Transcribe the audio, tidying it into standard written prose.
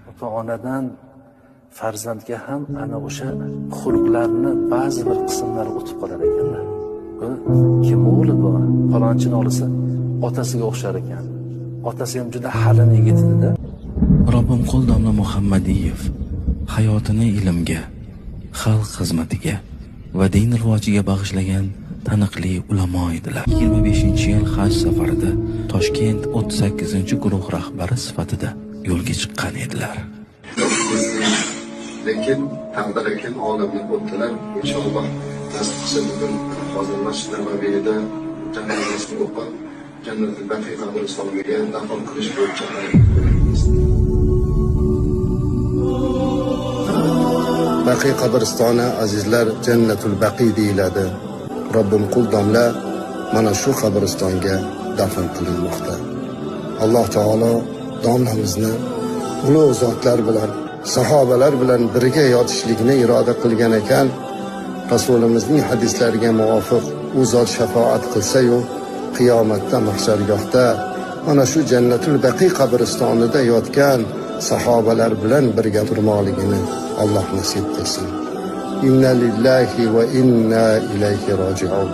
ota-onadan farzandga ham ana o'sha xulqlarni ba'zi bir qismlari o'tib qolar ekanlar. Kim o'g'li bu? Falonchini olsa otasiga o'xshar ekan. Otasi ham juda halin yigit edi-da. Robbimqul domla Muhammadiyev hayotini ilmga, xalq xizmatiga va din rivojiga bag'ishlagan taniqli ulamo edilar. 25-yil haj safarida Toshkent 38-guruh rahbari sifatida yo'lga chiqqan edilar. Lekin taqdir ekan olamni o'tdilar. Inshaalloh tasdiqcha bugun hozir Masjid Nabaviyda janozasini o'qib, Jannatul Baqi qabristoniga dafn qilish bo'yicha harakat. Baqi qabristoni azizlar Jannatul Baqi deyiladi. Robbimqul domla mana shu qabristonga dafn qilinmoqda. Alloh taolo domlamizni ulug' zotlar bilan, sahobalar bilan birga yotishlikni iroda qilgan ekan. Rasulimizning hadislariga muvofiq u zot shafoat qilsa-yu, qiyomatda mahshargohda mana shu Jannatul Baqi qabristonida yotgan sahobalar bilan birga turmoqligini Alloh nasib qilsin. Inna lillahi va inna ilayhi roji'un.